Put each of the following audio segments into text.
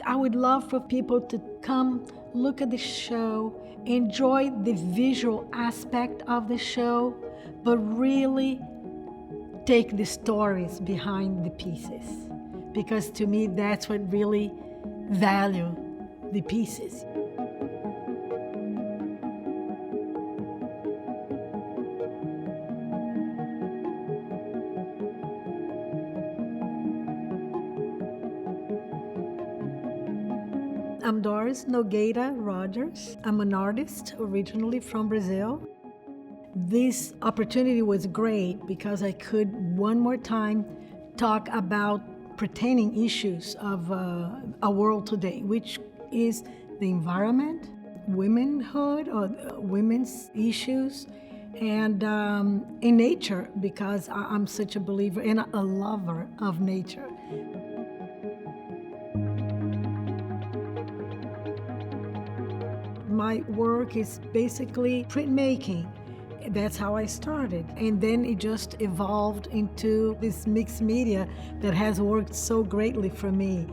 I would love for people to come look at the show, enjoy the visual aspect of the show, but really take the stories behind the pieces. Because to me, that's what really value the pieces. I'm Doris Nogueira-Rogers. I'm an artist originally from Brazil. This opportunity was great because I could one more time talk about pertaining issues of our world today, which is the environment, womanhood or women's issues, and in nature, because I'm such a believer and a lover of nature. My work is basically printmaking. That's how I started. And then it just evolved into this mixed media that has worked so greatly for me.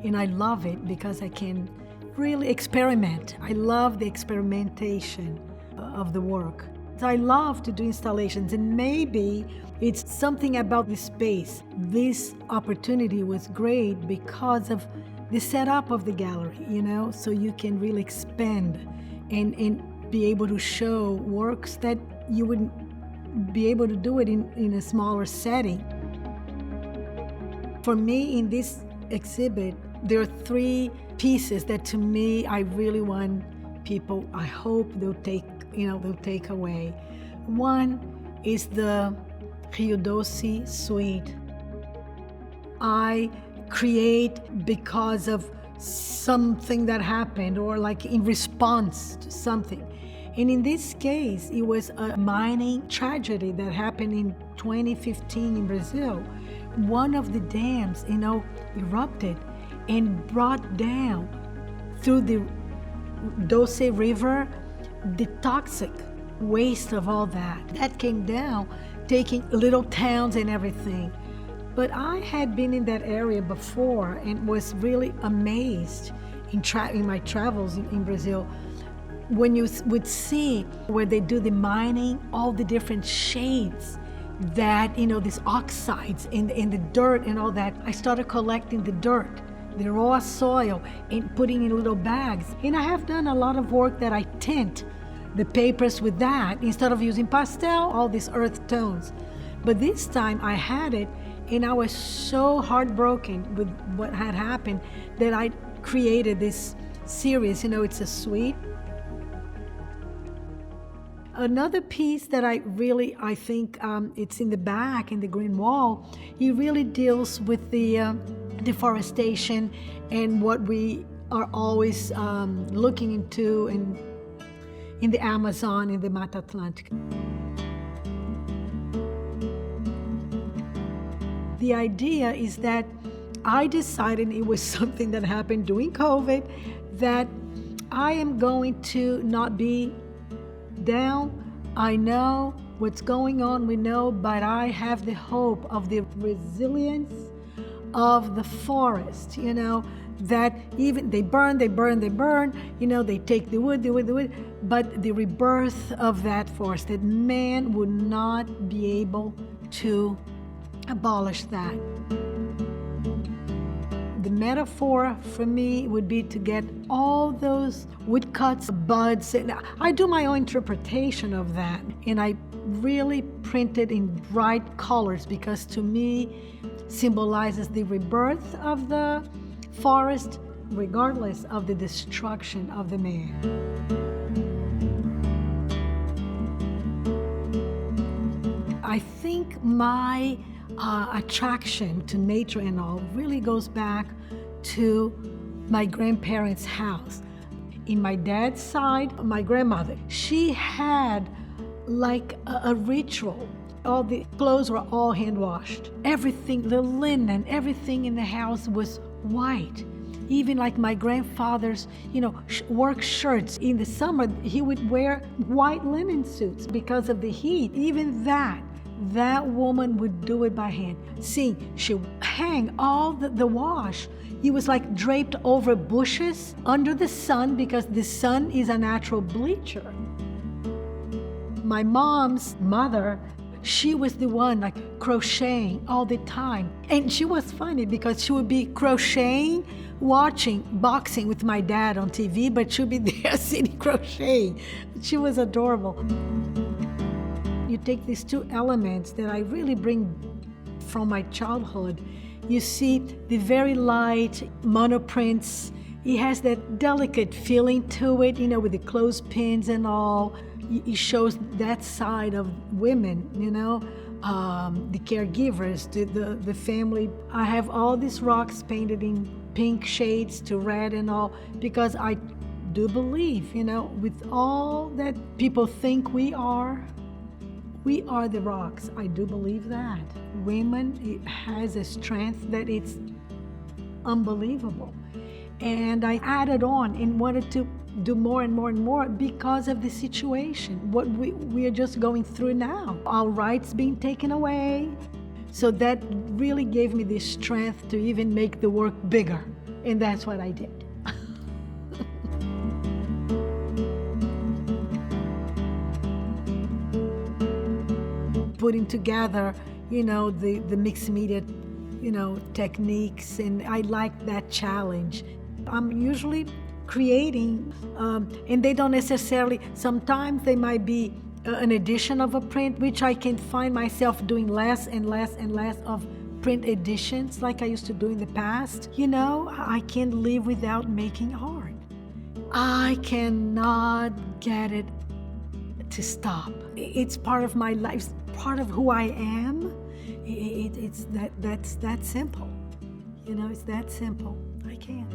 And I love it because I can really experiment. I love the experimentation of the work. I love to do installations, and maybe it's something about the space. This opportunity was great because of the setup of the gallery, so you can really expand and be able to show works that you wouldn't be able to do it in a smaller setting. For me, in this exhibit, there are 3 pieces that to me, I really want people, I hope they'll take away. One is the Rio Doce suite. I create because of something that happened or like in response to something. And in this case, it was a mining tragedy that happened in 2015 in Brazil. One of the dams, erupted and brought down through the Doce River the toxic waste of all that. That came down, taking little towns and everything. But I had been in that area before and was really amazed in my travels in Brazil when you would see where they do the mining, all the different shades that, these oxides in the dirt and all that. I started collecting the dirt, the raw soil, and putting in little bags. And I have done a lot of work that I tint the papers with that instead of using pastel, all these earth tones. But this time I had it, and I was so heartbroken with what had happened that I created this series. It's a suite. Another piece that I think it's in the back, in the green wall, it really deals with the deforestation and what we are always looking into in the Amazon, in the Mata Atlântica. The idea is that I decided, it was something that happened during COVID, that I am going to not be down. I know what's going on, we know, but I have the hope of the resilience of the forest, that even they burn, they take the wood, but the rebirth of that forest, that man would not be able to abolish that. The metaphor for me would be to get all those woodcuts, buds, and I do my own interpretation of that, and I really print it in bright colors because to me symbolizes the rebirth of the forest regardless of the destruction of the man. I think my attraction to nature and all really goes back to my grandparents' house. In my dad's side, my grandmother, she had like a ritual. All the clothes were all hand washed. Everything, the linen, everything in the house was white. Even like my grandfather's, work shirts. In the summer, he would wear white linen suits because of the heat. Even that woman would do it by hand. See, she would hang all the wash He was like draped over bushes under the sun because the sun is a natural bleacher. My mom's mother, she was the one like crocheting all the time. And she was funny because she would be crocheting, watching boxing with my dad on TV, but she'd be there sitting crocheting. She was adorable. You take these two elements that I really bring from my childhood. You see the very light monoprints. It has that delicate feeling to it, with the clothespins and all. It shows that side of women, the caregivers, the family. I have all these rocks painted in pink shades to red and all, because I do believe, with all that people think we are the rocks. I do believe that. Women, it has a strength that it's unbelievable. And I added on and wanted to do more and more and more because of the situation, what we are just going through now. Our rights being taken away. So that really gave me the strength to even make the work bigger. And that's what I did. Putting together, the mixed media, techniques, and I like that challenge. I'm usually creating, and they don't necessarily, sometimes they might be an edition of a print, which I can find myself doing less and less and less of print editions like I used to do in the past. I can't live without making art. I cannot get it to stop. It's part of my life, it's part of who I am. That's that simple. It's that simple. I can't.